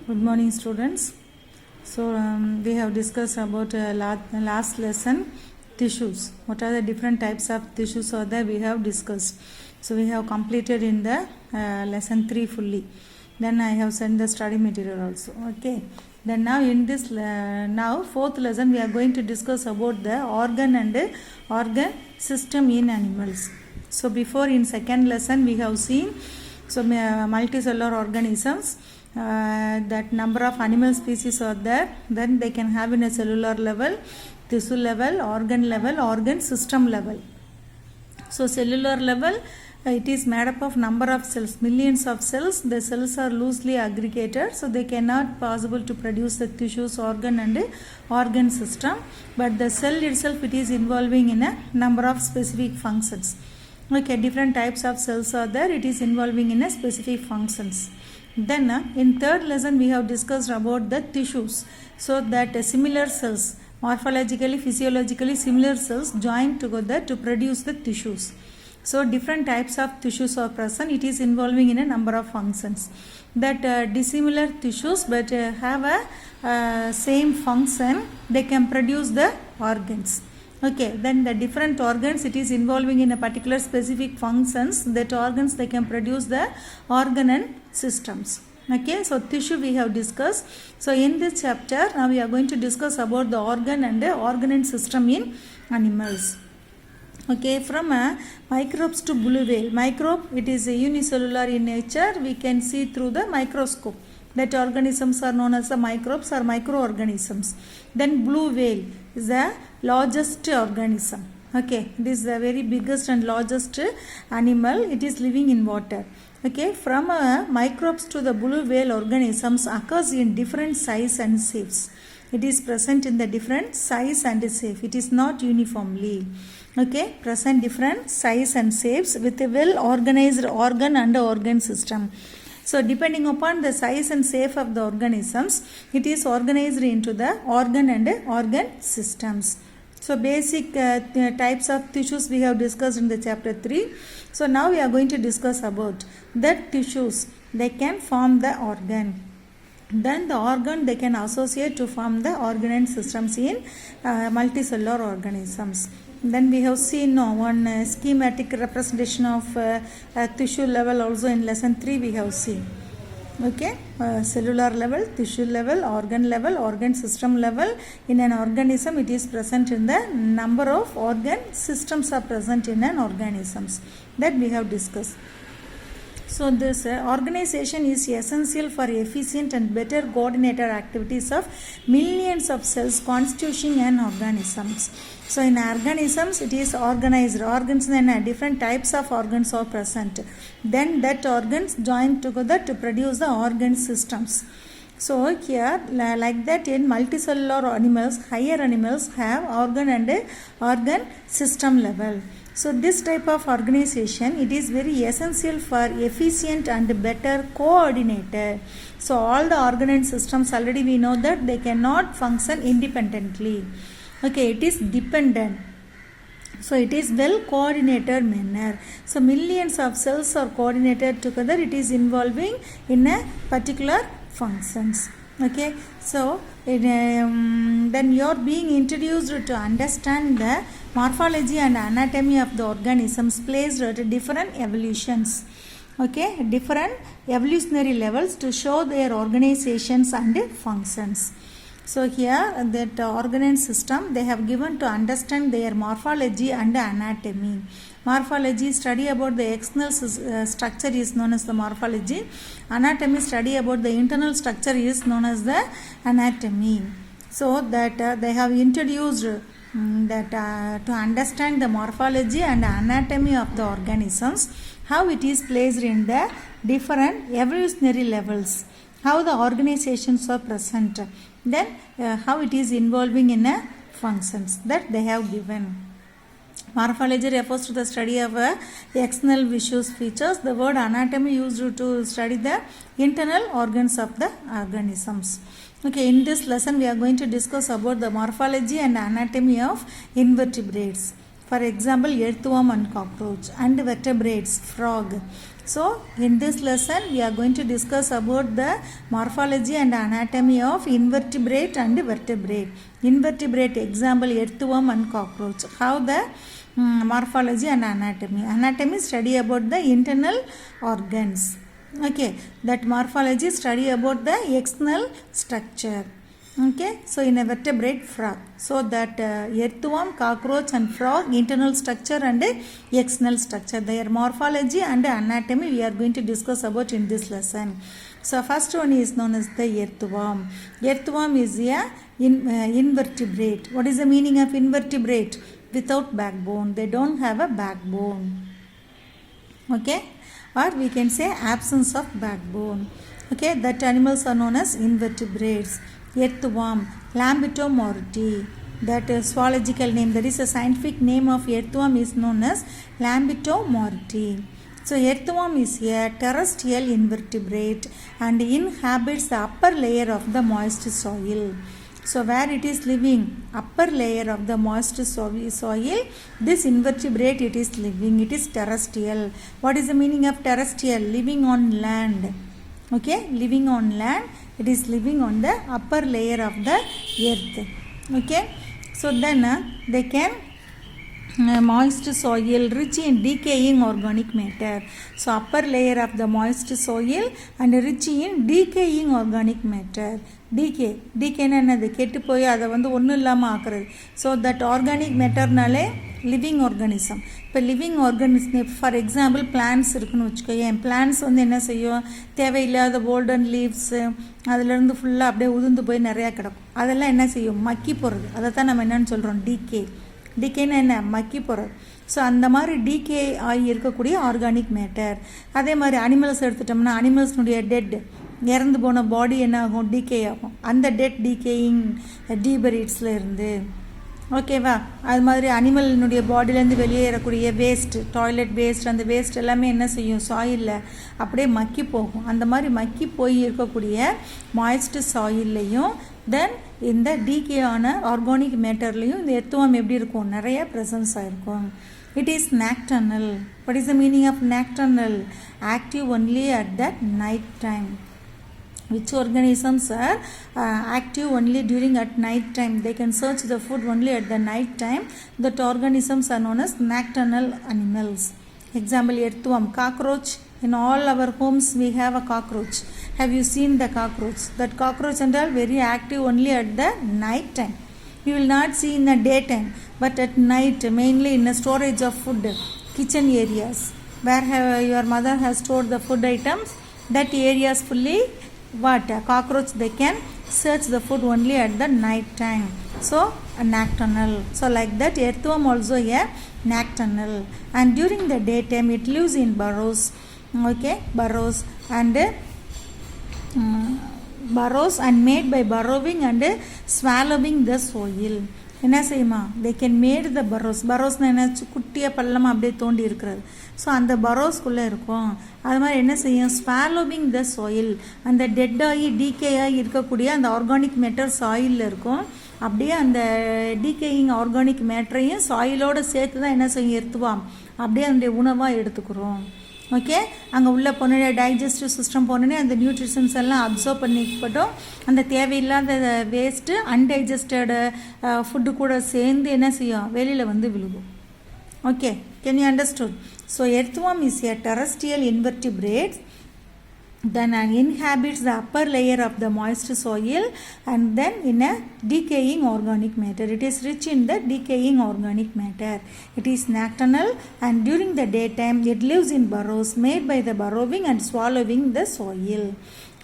Good morning, students. So we have discussed about last lesson tissues. What are the different types of tissues are there? We have discussed. So we have completed in the lesson 3 fully. Then I have sent the study material also. Okay. Then now in this now fourth lesson we are going to discuss about the organ and organ system in animals. So before in second lesson we have seen multicellular organisms. That number of animal species are there, then they can have in a cellular level, tissue level, organ system level. So cellular level, it is made up of number of cells, millions of cells. The cells are loosely aggregated, so they cannot possible to produce the tissues, organ and organ system, but the cell itself, it is involving in a number of specific functions. Okay, different types of cells are there, it is involving in a specific functions. Then in third lesson we have discussed about the tissues. So that similar cells, morphologically, physiologically similar cells join together to produce the tissues. So different types of tissues are present, it is involving in a number of functions. That dissimilar tissues but have a same function, they can produce the organs. Okay, then the different organs, it is involving in a particular specific functions. That organs, they can produce the organ and systems. Okay, so tissue we have discussed. So in this chapter now we are going to discuss about the organ and system in animals. Okay, from microbes to blue whale. Microbe, it is unicellular in nature, we can see through the microscope. That organisms are known as the microbes or microorganisms. Then blue whale is the largest organism. Okay, it is the very biggest and largest animal. It is living in water. Okay, from microbes to the blue whale organisms occurs in different size and shapes. It is present in the different size and shape. It is not uniformly. Okay, present different size and shapes with a well organized organ and organ system. So depending upon the size and shape of the organisms, it is organized into the organ and organ systems. So basic types of tissues we have discussed in the chapter 3. So now we are going to discuss about the tissues. They can form the organ. Then the organ, they can associate to form the organ and systems in multicellular organisms. Then we have seen one schematic representation of tissue level also in lesson 3 we have seen. Okay, cellular level, tissue level, organ system level. In an organism, it is present in the number of organ systems are present in an organisms that we have discussed. So this organization is essential for efficient and better coordinated activities of millions of cells constituting an organisms. So in organisms, it is organized. Organs and different types of organs are present. Then that organs join together to produce the organ systems. So here, like that in multicellular animals, higher animals have organ and organ system level. So this type of organization, it is very essential for efficient and better coordinated. So all the organ and systems, already we know that they cannot function independently. Okay, it is dependent. So it is well coordinated manner. So millions of cells are coordinated together. It is involving in a particular functions. Okay, so then you are being introduced to understand the morphology and anatomy of the organisms placed at different evolutions. Okay, different evolutionary levels to show their organizations and functions. So here that organ and system, they have given to understand their morphology and anatomy. Morphology, study about the external structure is known as the morphology. Anatomy, study about the internal structure is known as the anatomy. So that they have introduced that to understand the morphology and anatomy of the organisms, how it is placed in the different evolutionary levels, how the organizations are present, then how it is involving in functions that they have given. Morphology refers to the study of external visual features. The word anatomy used to study the internal organs of the organisms. Okay, in this lesson we are going to discuss about the morphology and anatomy of invertebrates. For example, earthworm and cockroach, and vertebrates, frog. So in this lesson we are going to discuss about the morphology and anatomy of invertebrate and vertebrate. Invertebrate example, earthworm and cockroach. How the morphology and anatomy. Anatomy study about the internal organs. Okay, that morphology study about the external structure. Okay, so in a vertebrate, frog. So that earthworm, cockroach and frog, internal structure and external structure, their morphology and anatomy we are going to discuss about in this lesson. So first one is known as the earthworm. Earthworm is a invertebrate. What is the meaning of invertebrate? Without backbone. They don't have a backbone. Okay, or we can say absence of backbone. Okay, that animals are known as invertebrates. Earthworm, Lambetomorti, that zoological name, that is a scientific name of earthworm is known as Lambetomorti. So earthworm is a terrestrial invertebrate and inhabits the upper layer of the moist soil. So where it is living, upper layer of the moist soil, this invertebrate it is living, it is terrestrial. What is the meaning of terrestrial? Living on land. Okay, living on land, it is living on the upper layer of the earth. Okay, so then they can moist soil rich in decaying organic matter. So upper layer of the moist soil and rich in decaying organic matter. Decay என்னது கெட்டு போய் அதை வந்து ஒன்றும் இல்லாமல் ஆக்குறது. So that organic மேட்டர்னாலே living organism. இப்போ living organism for example plants இருக்குன்னு வச்சுக்கோங்க. பிளான்ட்ஸ் வந்து என்ன செய்யும், தேவையில்லாத கோல்டன் லீவ்ஸு அதுலேருந்து ஃபுல்லாக அப்படியே உதிர்ந்து போய் நிறையா கிடக்கும். அதெல்லாம் என்ன செய்யும், மக்கி போகிறது. அதை தான் நம்ம என்னென்னு சொல்கிறோம், டிகேன்னு என்ன, மக்கி போகிறது. ஸோ அந்த மாதிரி டீகே ஆகி இருக்கக்கூடிய ஆர்கானிக் மேட்டர். அதே மாதிரி அனிமல்ஸ் எடுத்துட்டோம்னா அனிமல்ஸ்னுடைய டெட் இறந்து போன பாடி என்ன ஆகும், டீகே ஆகும். அந்த டெட் டீகேயிங் டீபரீட்ஸில் இருந்து. ஓகேவா, அது மாதிரி அனிமலினுடைய பாடியிலேருந்து வெளியேறக்கூடிய வேஸ்ட், டாய்லெட் வேஸ்ட், அந்த வேஸ்ட் எல்லாமே என்ன செய்யும், சாயிலில் அப்படியே மக்கி போகும். அந்த மாதிரி மக்கி போய் இருக்கக்கூடிய மாய்ஸ்ட் சாயில்லையும் தென் இந்த டீகேயான ஆர்கானிக் மேட்டர்லேயும் இந்த எர்த்வம் எப்படி இருக்கும், நிறைய ப்ரெசன்ஸ் ஆகிருக்கும். It is nocturnal. What is the meaning of nocturnal? Active only at the night time. Which organisms are active only during at night time? They can search the food only at the night time. That organisms are known as nocturnal animals. Example, earthworm, cockroach. In all our homes we have a cockroach. Have you seen the cockroach? That cockroach and all very active only at the night time. You will not see in the daytime, but at night, mainly in the storage of food, kitchen areas, where your mother has stored the food items, that area is fully what? Cockroach, they can search the food only at the night time. So, a nocturnal. So, like that, earthworm also a nocturnal. And during the daytime, it lives in burrows. Okay, burrows and made by burrowing and swallowing the soil. என்ன செய்யுமா, they can made the burrows என்ன குட்டியாக பள்ளமாக அப்படியே தோண்டி இருக்கிறது. So அந்த பரோஸ்குள்ளே இருக்கும். அது மாதிரி என்ன செய்யும், swallowing the soil, அந்த டெட்டாகி டீகே ஆகி இருக்கக்கூடிய அந்த ஆர்கானிக் மேட்டர் சாயிலில் இருக்கும். அப்படியே அந்த டீகேயிங் ஆர்கானிக் மேட்டரையும் சாயிலோடு சேர்த்து தான் என்ன செய்யும், எர்த்துவாம் அப்படியே அதனுடைய உணவாக எடுத்துக்கிறோம். ஓகே, அங்கே உள்ளே போனோடனே டைஜஸ்டிவ் சிஸ்டம் போனோடனே அந்த நியூட்ரிஷன்ஸ் எல்லாம் அப்சர்வ் பண்ணிக்கப்பட்டோம். அந்த தேவையில்லாத வேஸ்ட்டு அன்டைஜஸ்டடு ஃபுட்டு கூட சேர்ந்து என்ன செய்யும், வெளியில் வந்து விழுகும். Okay, can you understood? So எர்த்வம் is a terrestrial invertebrate then inhabits the upper layer of the moist soil and then in a decaying organic matter. It is rich in the decaying organic matter. It is nocturnal and during the daytime it lives in burrows made by the burrowing and swallowing the soil.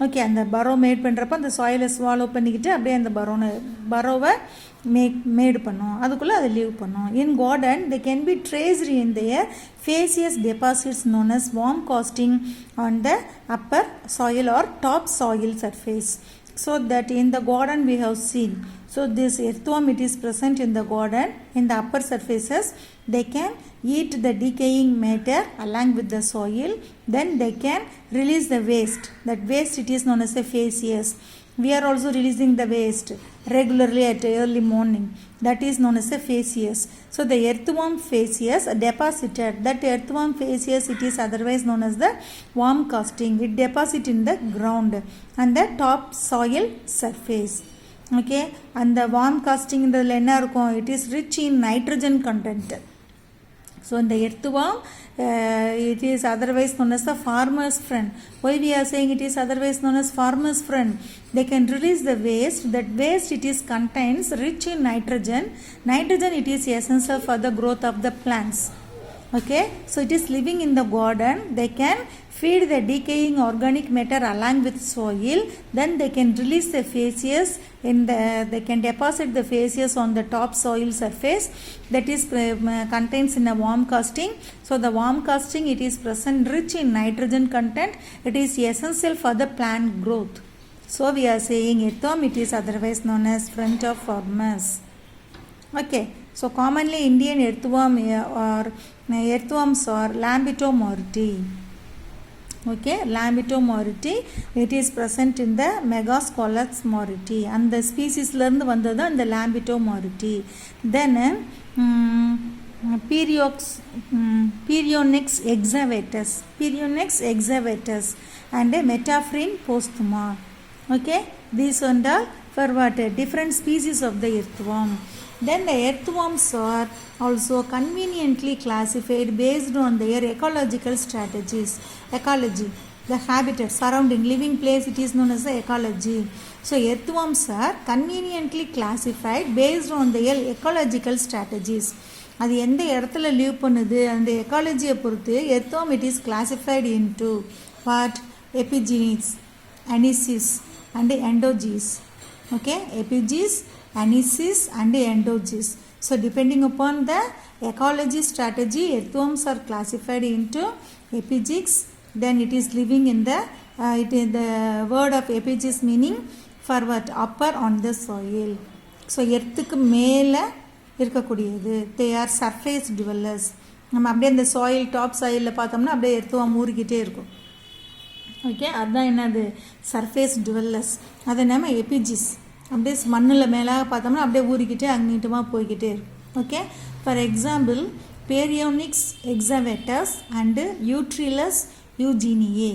Okay, அந்த பரோ mat பண்ணுறப்ப அந்த சாயிலை swallow பண்ணிக்கிட்டு அப்படியே அந்த பரோவை மேடு பண்ணும், அதுக்குள்ளே அதை leave பண்ணும். In garden they can be traced in their faeces deposits known as worm casting on the upper soil or top soil surface. So that in the garden we have seen So this earthworm, it is present in the garden. In the upper surfaces, they can eat the decaying matter along with the soil. Then they can release the waste. That waste, it is known as a facies. We are also releasing the waste regularly at early morning. That is known as a facies. So the earthworm facies deposited. That earthworm facies, it is otherwise known as the worm casting. It deposits in the ground and the top soil surface. Okay, and the worm casting in the it is rich in nitrogen content. So in the earthworm, it is otherwise known as the farmer's friend. Why we are saying it is otherwise known as farmer's friend? They can release the waste. That waste, it is contains rich in nitrogen. Nitrogen, it is essential for the growth of the plants. Okay, so it is living in the garden. They can feed the decaying organic matter along with soil. Then they can release the facies they can deposit the facies on the top soil surface. That is contains in a worm casting. So the worm casting, it is present rich in nitrogen content. It is essential for the plant growth. So we are saying earthworm, it is otherwise known as friend of farmers. Okay, so commonly Indian earthworm or earthworms are Lambito morti. Okay, Lambito morti, it is present in the Megascolops morti, and the species learned vandada and the Lambito morti. Then Perionix excavatus and a Metaphrene posthuma. Okay, these are the for what? Different species of the earthworm. Then the earthworms are also conveniently classified based on their ecological strategies. Ecology, the habitat, surrounding, living place, it is known as the ecology. So earthworms are conveniently classified based on their ecological strategies. அது எந்த இடத்துல leave பண்ணுது அந்த எக்காலஜியை பொறுத்து earthworm, it is classified into what? Epigenes, anesis and endogenes. Okay, epigenes, anesis and endogenes. So depending upon the ecology strategy, earthworms are classified into epigenes. Then it is living in the the word of epigenes meaning for what? Upper on the soil. So எர்த்துக்கு மேலே இருக்கக்கூடியது. They are surface dwellers. நம்ம அப்படியே இந்த soil top சாயிலில் பார்த்தோம்னா அப்படியே எர்த்துவம் ஊறிக்கிட்டே இருக்கும். Okay, அதுதான் என்னது? Surface dwellers. அதை நம்ம எபிஜிஸ் அப்படியே மண்ணில் மேலாக பார்த்தோம்னா அப்படியே ஊறிக்கிட்டே அங்கிட்டுமா போய்கிட்டே இருக்கும். Okay, for example Perionix excavatus and Eutrylus eugeniae.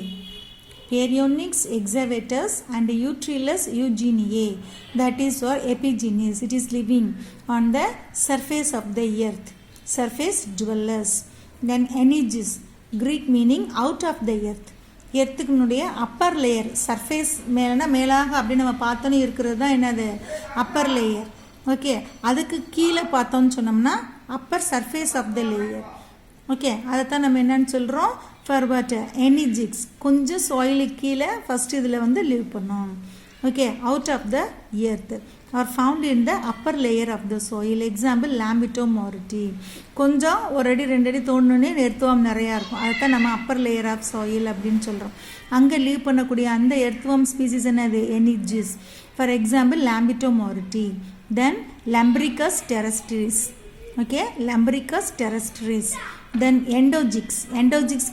Perionix excavatus and Eutrylus eugeniae, that is for epigenes. It is living on the surface of the earth, surface dwellers. Then Aneges, Greek meaning out of the earth. எர்த்துக்குனுடைய upper layer, surface மேலேனா மேலாக அப்படி நம்ம பார்த்தோன்னு இருக்கிறது தான் என்னது? Upper layer. Okay, அதுக்கு கீழே பார்த்தோன்னு சொன்னோம்னா upper surface of the layer. Okay, அதைத்தான் நம்ம என்னன்னு சொல்கிறோம்? ஃபார்வர்ட் எனிஜிக்ஸ், கொஞ்சம் சாயிலுக்கு கீழே ஃபஸ்ட்டு இதில் வந்து லீவ் பண்ணோம். Okay, out of the earth are found in the upper layer of the soil. Example Lambito morti. கொஞ்சம் ஒரு அடி 2 அடி தோணுன்னே எர்த்வாம் நிறையா இருக்கும். அதுதான் நம்ம அப்பர் லேயர் ஆஃப் சாயில் அப்படின்னு சொல்கிறோம். அங்கே லீவ் பண்ணக்கூடிய அந்த எர்த்வாம் ஸ்பீசிஸ் என்னது? எனிஜிஸ். For example Lambito morti. Then Lumbricus terrestris. Okay, Lumbricus terrestris. Then endogenes. Endogenes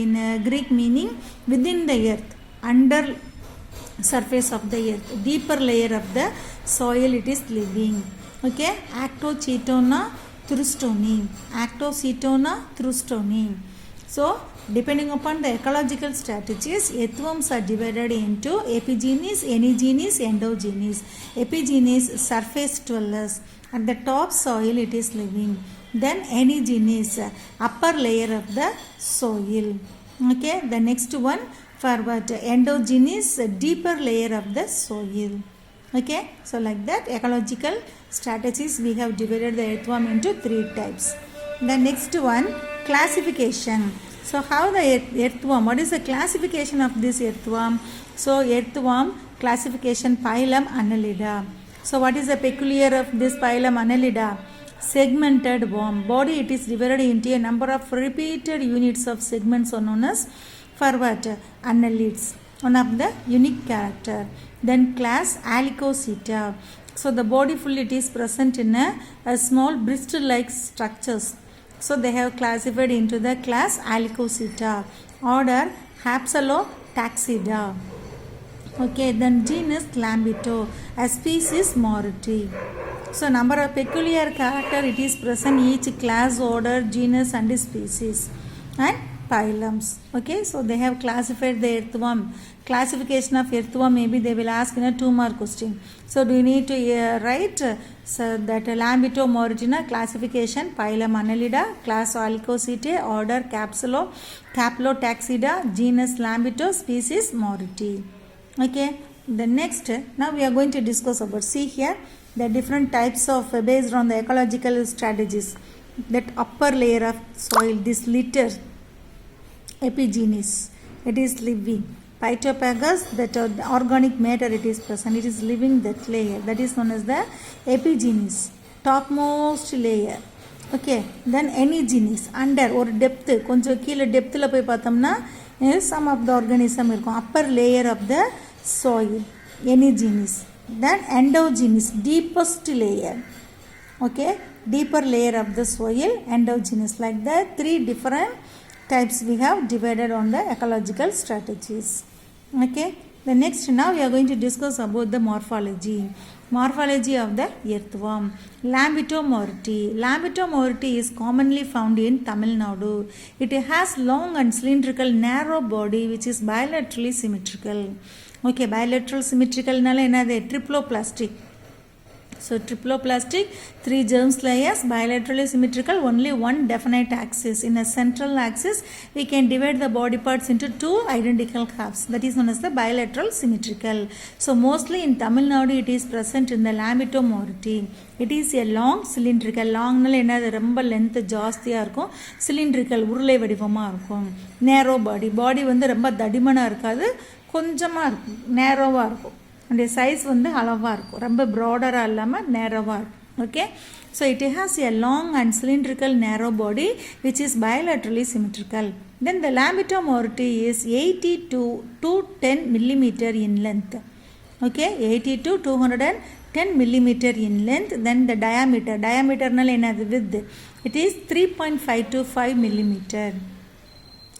in Greek meaning within the earth, under surface of the earth, deeper layer of the soil it is living. Okay, Actocetona thrustoni. Actocetona thrustoni. So depending upon the ecological strategies, earthworms are divided into epigenes, enigenes, endogenes. Epigenes, surface dwellers. At the top soil it is living. Then enigenes, upper layer of the soil. Okay, the next one for what? Endogenes, deeper layer of the soil. Okay, so like that ecological strategies we have divided the earthworm into 3 types. The next one, classification. So how the earthworm, what is the classification of this earthworm? So earthworm classification, phylum Annelida. So what is the peculiar of this phylum Annelida? Segmented worm. Body, it is divided into a number of repeated units of segments are known as for what? Annelids. One of the unique character. Then class Alicoceta. So the body full it is present in a small bristle-like structures. So they have classified into the class Alicoceta, order Haploptaxida. Okay, then genus Lambito, a species Moriti. So number of peculiar character it is present each class, order, genus and species and phylums. Okay, so they have classified the earthworm. Classification of earthworm, maybe they will ask in a 2-mark question. So do you need to write so that Lambito Moritina classification, phylum Annelida, class Alicocetae, order Haploptaxida, genus Lambito, species Moriti. Okay, the next now we are going to discuss about, see here the different types of based on the ecological strategies. That upper layer of soil, this litter, epigenes, it is living. Phytopagus, that organic matter it is present, it is living that layer, that is known as the epigenes, topmost layer. Okay, then anygenes, under or depth, கொஞ்சம் கீழே டெப்த்தில் போய் பார்த்தோம்னா some of the organism இருக்கும், upper layer of the soil, anygenes. Then endogenes, deepest layer. Okay, deeper layer of the soil, endogenes. Like that, 3 different types we have divided on the ecological strategies. Okay, the next now we are going to discuss about the morphology. Morphology of the earthworm. Lambito Moriti. Lambito Moriti is commonly found in Tamil Nadu. It has long and cylindrical narrow body which is bilaterally symmetrical. Okay, bilateral symmetrical nala enadhu triploplastic. So triploplastic, 3 germ layers, bilaterally symmetrical, only one definite axis. In a central axis, we can divide the body parts into 2 identical halves. That is known as the bilateral symmetrical. So mostly in Tamil Nadu, it is present in the Lambito Moriti. It is a long cylindrical. Long nala enadhu romba length jaasthiya irukum, cylindrical urulai vadivama irukum. Narrow body. Body வந்து ரொம்ப தடிமனா இருக்காது, கொஞ்சமா இருக்கும், நேரோவா இருக்கும். And the size வந்து அளவா இருக்கும், ரொம்ப broader இல்லாம நேரோவா இருக்கும். Okay, so it has a long and cylindrical narrow body which is bilaterally symmetrical. Then the Lambito Moriti is 80 to 210 millimeter in length. Okay, 80 to 210 millimeter in length. Then the diameter nal enadhu width, it is 3.5 to 5 millimeter.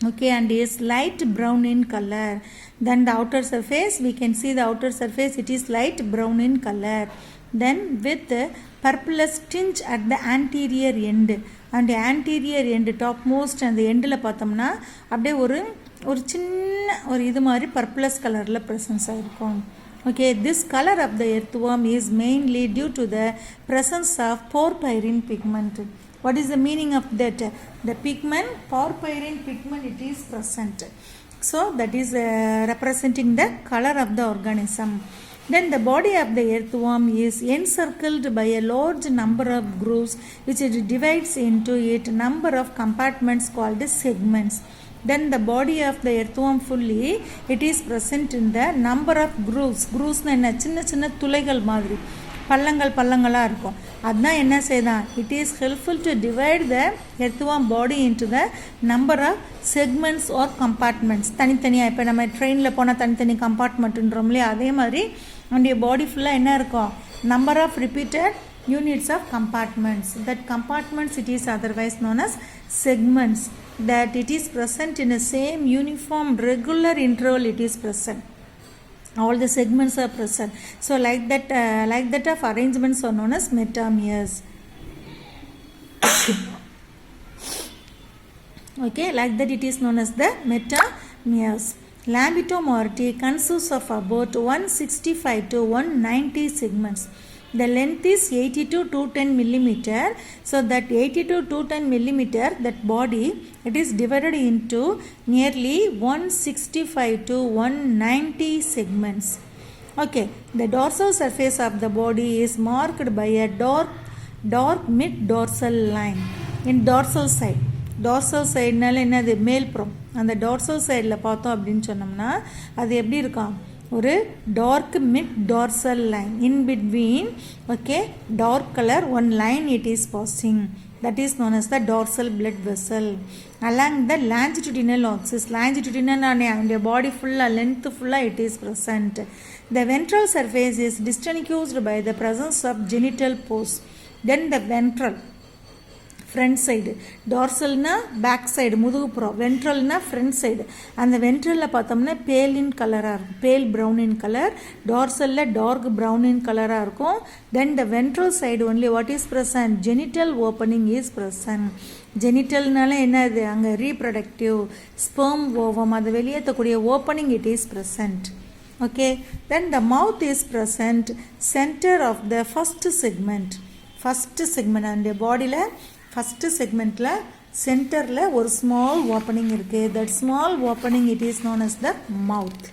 Okay, and is light brown in color. Then the outer surface, we can see the outer surface, it is light brown in color. Then with purplish tinge at the anterior end, and the anterior end topmost and the end la பார்த்தோம்னா அப்படியே ஒரு சின்ன ஒரு இது மாதிரி purplish கலர்ல presence ஆயிருக்கும். Okay, this color of the earthworm is mainly due to the presence of porphyrin pigment. What is the meaning of that? The pigment, porphyrin pigment, it is present. So that is representing the color of the organism. Then the body of the earthworm is encircled by a large number of grooves which it divides into a number of compartments called segments. Then the body of the earthworm fully, it is present in the number of grooves. Grooves na enna சின்ன சின்ன துளைகள் மாதிரி பள்ளங்களா இருக்கும். அதுதான் என்ன செய்தான், it is helpful to divide the earthworm body into the number of segments or compartments. தனித்தனியாக இப்போ நம்ம ட்ரெயினில் போனால் தனித்தனி கம்பார்ட்மெண்ட்டுன்றோம் இல்லையா, அதே மாதிரி நம்முடைய பாடி ஃபுல்லாக என்ன இருக்கும், number of repeated units of compartments. That compartments it is otherwise known as segments. That it is present in the same uniform regular interval it is present. All the segments are present. So like that of arrangements are known as metameres. Okay, like that it is known as the metameres. Lambito Moriti consists of about 165 to 190 segments. The length is 80 to 210 millimeter. So that 80 to 210 millimeter, that body, it is divided into nearly 165 to 190 segments. Okay, the dorsal surface of the body is marked by a dark mid dorsal line in dorsal side. Dorsal side நால என்னது மேல்புறம், அந்த dorsal sideல பார்த்தோம் அப்படின்னு சொன்னோம்னா அது எப்படி இருக்கும், ஒரு dark mid dorsal line in between, okay, dark color one line it is passing, that is known as the dorsal blood vessel along the longitudinal axis. Longitudinal and the body full length full it is present. The ventral surface is distinguished by the presence of genital pores. Then the ventral front side, dorsal na back side முதுகுப்புறம், ventral na front side. அந்த ventralல பார்த்தோம்னா pale in color இருக்கும், pale brown in color. Dorsalல dark brown in color இருக்கும். Then the ventral side only what is present? Genital opening is present. Genitalனால என்னது? அங்க reproductive sperm ovum அது வெளியேற்றக்கூடிய opening it is present. Okay, then the mouth is present center of the first segment. First segment and bodyல first segmentல centerல ஒரு small opening இருக்கு. That small opening it is known as the mouth.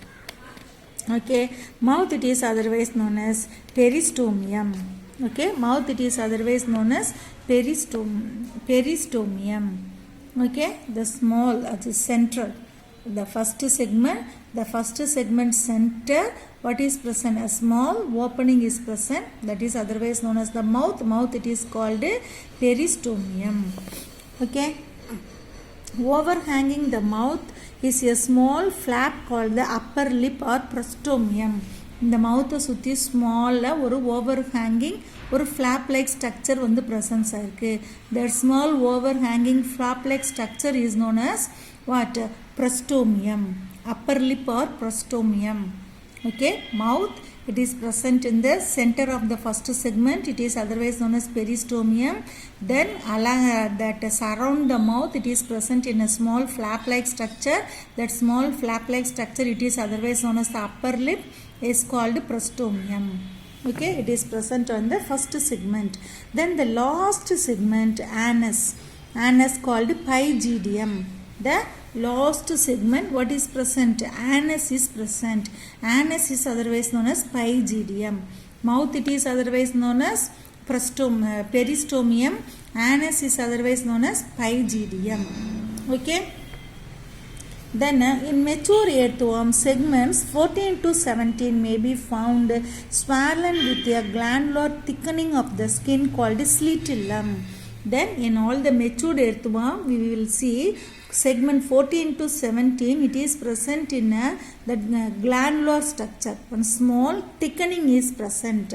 Okay, mouth it is otherwise known as peristomium. Okay, mouth it is otherwise known as peristomium. Okay, the small that is central, the first segment center what is present? A small opening is present, that is otherwise known as the mouth. Mouth it is called peristomium. Okay, overhanging the mouth is a small flap called the upper lip or prostomium. இந்த மவுத்தை சுற்றி ஸ்மாலில் ஒரு overhanging ஒரு flap like structure வந்து presence ஆயிருக்கு. That small overhanging flap like structure is known as what? prostomium, upper lip or prostomium. Okay, mouth it is present in the center of the first segment, it is otherwise known as peristomium. Then along that surround the mouth it is present in a small flap like structure. That small flap like structure it is otherwise known as the upper lip is called prostomium. Okay, it is present on the first segment. Then the last segment, anus called pygidium. The last segment what is present? Anus is present. Anus is otherwise known as pygidium. Mouth it is otherwise known as peristomium. Anus is otherwise known as pygidium. Okay, then in mature earthworm segments 14 to 17 may be found swollen with a glandular thickening of the skin called scletellum. Then in all the matured earthworm we will see segment 14 to 17 it is present in the glandular structure. One small thickening is present.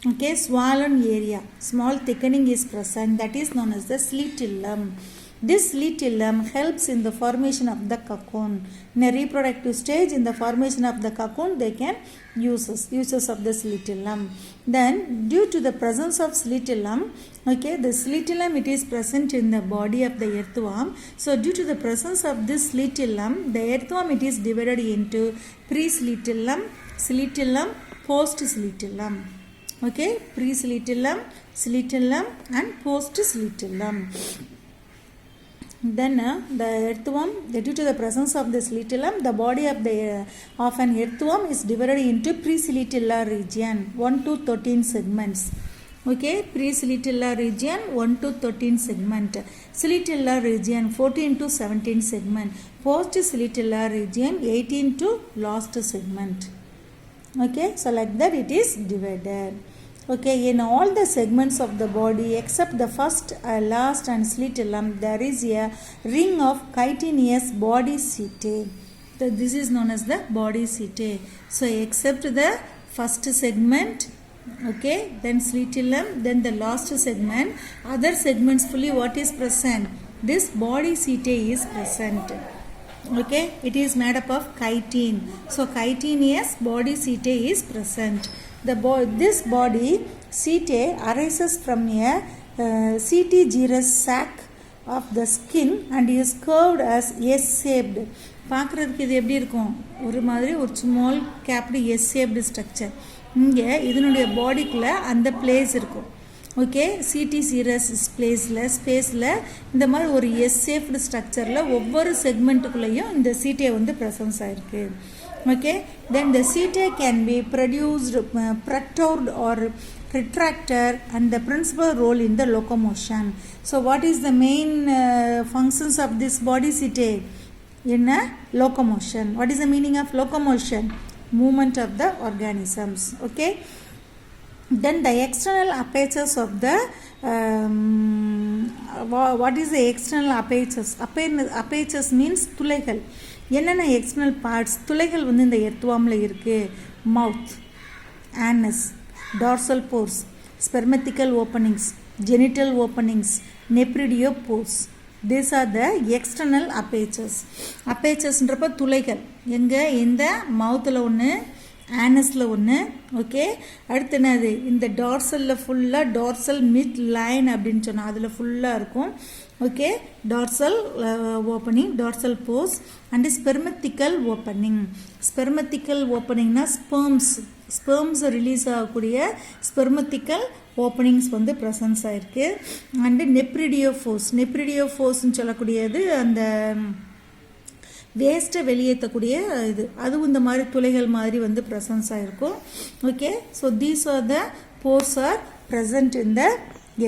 Okay, swollen area, small thickening is present, that is known as the scletellum. This scletellum helps in the formation of the cocoon. In a reproductive stage, in the formation of the cocoon, they can uses of the scletellum. Then, due to the presence of scletellum, okay, the scletellum it is present in the body of the earthworm. So, due to the presence of this scletellum, the earthworm it is divided into pre-scletellum, scletellum, post-scletellum. Okay, pre-scletellum, scletellum, and post-scletellum. Then the earthworm, due to the presence of the scletellum, the body of an earthworm is divided into pre-scletellar region 1 to 13 segments. Okay, pre-scletellar region 1 to 13 segment, scletellar region 14 to 17 segment, post-scletellar region 18 to last segment. Okay, so like that it is divided. Okay, in all the segments of the body except the first, last and scletellum, there is a ring of chitinous body setae. So this is known as the body setae. So except the first segment, okay, then scletellum, then the last segment, other segments fully what is present? This body setae is present. Okay, it is made up of chitin. So chitinous body setae is present. This body setae arises from a setigerous sac of the skin and is curved as S-shaped. பார்க்குறதுக்கு இது எப்படி இருக்கும்? ஒரு மாதிரி ஒரு small capped S-shaped structure. இங்கே இதனுடைய பாடிக்குள்ளே அந்த பிளேஸ் இருக்கும். ஓகே, சீரஸ் ஸ்பேஸில் இந்த மாதிரி ஒரு S-shaped ஸ்ட்ரக்சரில் ஒவ்வொரு செக்மெண்ட்டுக்குள்ளேயும் இந்த சீட்டை வந்து ப்ரெசன்ஸ் ஆகிருக்கு. Okay, then the setae can be produced, protruded or retracted, and the principal role in the locomotion. So what is the main functions of this body setae? In a locomotion. What is the meaning of locomotion? movement of the organisms. Okay, then the external apertures of the what is the external apertures? Apertures means துளைகள். என்னென்ன external parts துளைகள் வந்து இந்த எர்த்வார்மில் இருக்குது? Mouth, anus, dorsal pores, spermathecal openings, genital openings, nephridio pores. These are the external apertures. Aperturesன்றப்ப துளைகள் எங்கே? இந்த மவுத்தில் ஒன்று, ஆனஸில் ஒன்று. ஓகே, அடுத்து என்னது? இந்த டார்சலில் ஃபுல்லாக டார்சல் மிட் லைன் அப்படின்னு சொன்னால் அதில் ஃபுல்லாக இருக்கும். Okay, dorsal opening, dorsal pores and spermathecal opening. Spermathecal ஓப்பனிங்னா ஸ்பெர்ம்ஸ் ரிலீஸ் ஆகக்கூடிய ஸ்பெர்மத்திக்கல் ஓப்பனிங்ஸ் வந்து ப்ரெசன்ஸ் ஆகிருக்கு. அண்டு நெப்ரிடியோ ஃபோர்ஸ்ன்னு சொல்லக்கூடியது அந்த வேஸ்ட்டை வெளியேற்றக்கூடிய இது, அதுவும் இந்த மாதிரி துளைகள் மாதிரி வந்து ப்ரெசன்ஸ் ஆகிருக்கும். Okay, so these are the force are present in the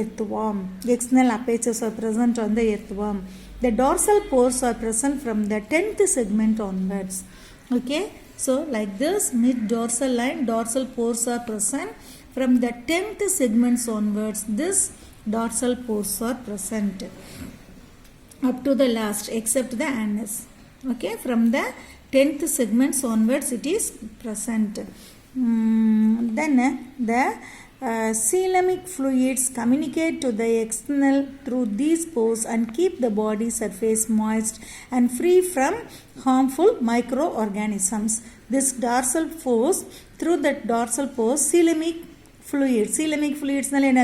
earthworm. External apertures are present on the earthworm. The dorsal pores are present from the 10th segment onwards. Okay, so like this, mid dorsal line, dorsal pores are present from the 10th segments onwards. This dorsal pores are present up to the last except the anus. Okay, from the 10th segments onwards it is present. Then the coelomic fluids communicate to the external through these pores and keep the body surface moist and free from harmful microorganisms. This dorsal force through the dorsal pores, coelomic fluids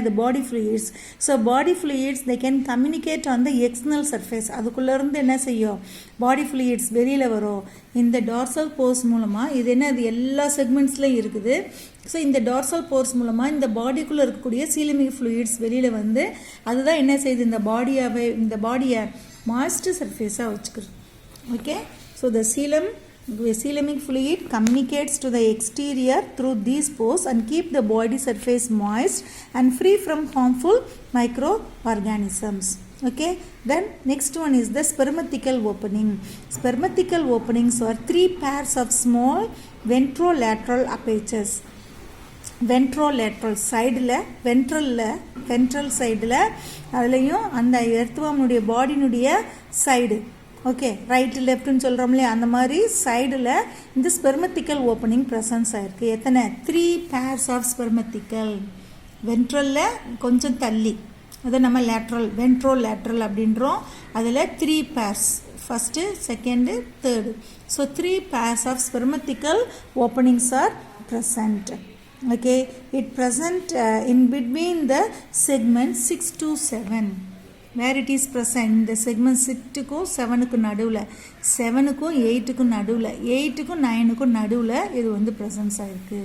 the body fluids. So body fluids, they can communicate on the external surface. அதுக்குள்ள இருந்து என்ன செய்யும்? பாடி fluids வெளியில வரும். இந்த dorsal force மூலமா இது என்ன, அது எல்லா செக்மெண்ட்ஸ்லையும் இருக்குது. ஸோ இந்த டார்சல் போர்ஸ் மூலமாக இந்த பாடிக்குள்ளே இருக்கக்கூடிய சீலமிக் ஃப்ளூயிட்ஸ் வெளியில் வந்து அதுதான் என்ன செய்யுது? இந்த பாடியை மாய்ஸ்ட் சர்ஃபேஸாக வச்சுக்கிறது. Okay, so the coelomic fluid communicates to the exterior through these pores and keep the body surface moist and free from harmful microorganisms. Okay, then next one is the spermatical opening. Spermatical openings are 3 pairs of small ventrolateral apertures. வென்ட்ரோலேட்ரல் சைடில் ventral சைடில் அதுலேயும் அந்த எர்த்வார்முடைய பாடினுடைய side, okay, right லெஃப்ட்னு சொல்கிறோம் இல்லையா, அந்த மாதிரி சைடில் இந்த ஸ்பெர்மத்திக்கல் ஓப்பனிங் ப்ரெசன்ஸ் ஆகிருக்கு. எத்தனை? 3 pairs ஆஃப் ஸ்பெர்மத்திக்கல். வென்ட்ரலில் கொஞ்சம் தள்ளி அதை நம்ம வென்ட்ரோலேட்ரல் அப்படின்றோம். அதில் 3 pairs, first, second, third. So 3 pairs of spermathecal openings are present. Okay, it present in between the segments 6 to 7. Where it is present? The segment 6 க்கும் 7 க்கும் நடுவில், 7 க்கும் 8 க்கும் நடுவில், 8 க்கும் 9 க்கும் நடுவில் இது வந்து presence ஆயிருக்கு.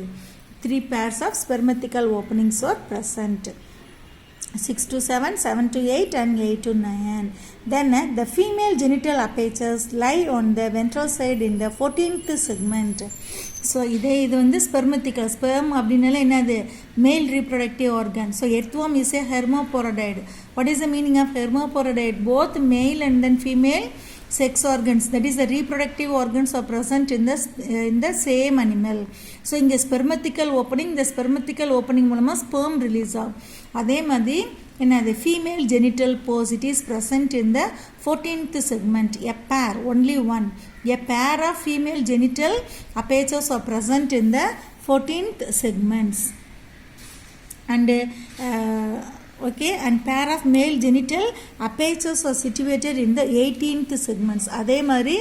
3 pairs of spermatical openings are present. 6 to 7, 7 to 8 and 8 to 9. Then the female genital apertures lie on the ventral side in the 14th segment. So இது வந்து ஸ்பெர்மத்திக்கல். ஸ்பெர்ம் அப்படின்னால என்னது? Male reproductive organ. So earthworm is a hermaphrodite. What is the meaning of hermaphrodite? Both male and then female sex organs, that is the reproductive organs, are present in the same animal. So இங்கே ஸ்பெர்மத்திக்கல் opening, இந்த ஸ்பெர்மத்திக்கல் opening மூலமாக sperm release ஆகும். அதே மாதிரி என்னது? Female genital force, it is present in the 14th segment. A pair, only one. A pair of female genital apertures are present in the 14th segments. And okay, and pair of male genital apertures are situated in the 18th segments. அதே மாதிரி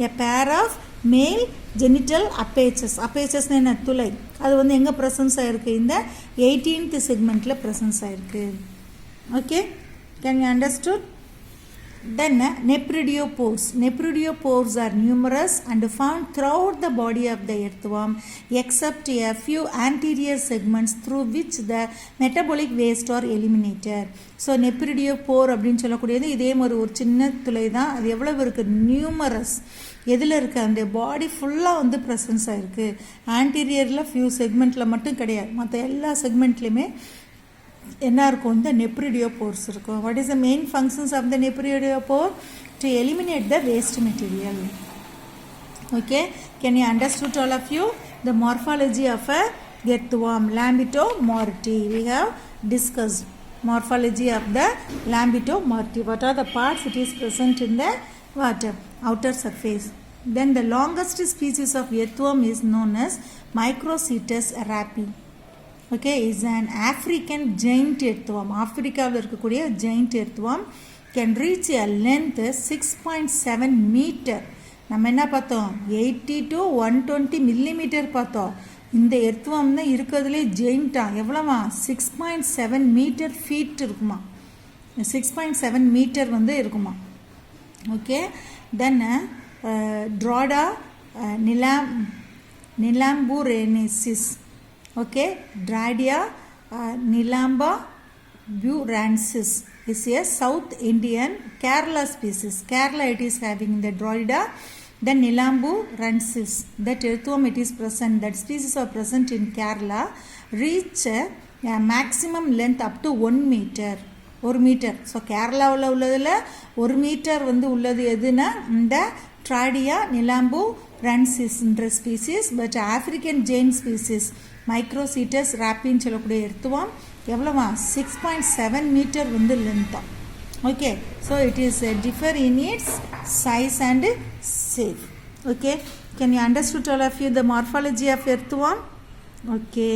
a pair of male genital apertures என்ன? துளை. அது வந்து எங்கே presence ஆகிருக்கு? இந்த 18th segmentல presence ஆகிருக்கு. Okay, can you understood? Then nephridiopores. Nephridiopores are numerous and found throughout the body of the earthworm except a few anterior segments through which the metabolic waste are eliminated. So nephridiopore அப்படின்னு சொல்லக்கூடியது இதே மாதிரி ஒரு சின்ன துளை தான். அது எவ்வளவு இருக்குது? நியூமரஸ். எதில் இருக்குது? அந்த பாடி ஃபுல்லாக வந்து ப்ரெசன்ஸ் ஆகிருக்கு. ஆன்டீரியரில் ஃபியூ செக்மெண்ட்டில் மட்டும் கிடையாது, மற்ற எல்லா செக்மெண்ட்லேயுமே என்ன இருக்கும்? இந்த நெப்ரிடியோபோர்ஸ் இருக்கும். What is the main functions of the nephridiopore? To eliminate the waste material. Okay, can you understood all of you? the morphology of a earthworm, Lambetomorti. We have discussed morphology of the Lambetomorti. What are the parts it is present in the water? Outer surface. Then the longest species of earthworm is known as Microcetus rapi. Okay, is an African giant earthworm. ஆப்பிரிக்காவில் இருக்கக்கூடிய giant earthworm can reach a length 6.7 meter. நம்ம என்ன பார்த்தோம், 80 to 120 millimeter பார்த்தோம். இந்த earthworm தான் இருக்கிறதுலே ஜெயிண்டா. எவ்வளோவா? 6.7 metre feet இருக்குமா, 6.7 மீட்டர் வந்து இருக்குமா. Okay, then Drawida nilamburensis. Okay, Drawida nilamburensis is a South Indian Kerala species. Kerala it is having the Droida. Then Nilamburensis, that earthworm it is present, that species are present in Kerala, reach a maximum length up to 1 meter. 1 meter. So கேரளாவில் உள்ளதில் 1 metre வந்து உள்ளது எதுனா இந்த Drawida நிலாம்புரென்சிஸ்ன்ற species. But African giant species Microchaetus ராப்பின்னு சொல்லக்கூடிய earthworm எவ்வளோவா? 6.7 metre வந்து லென்த்தாக. Okay, so it is differ in its size and shape. Okay, can you understood all of you the morphology of earthworm? Okay.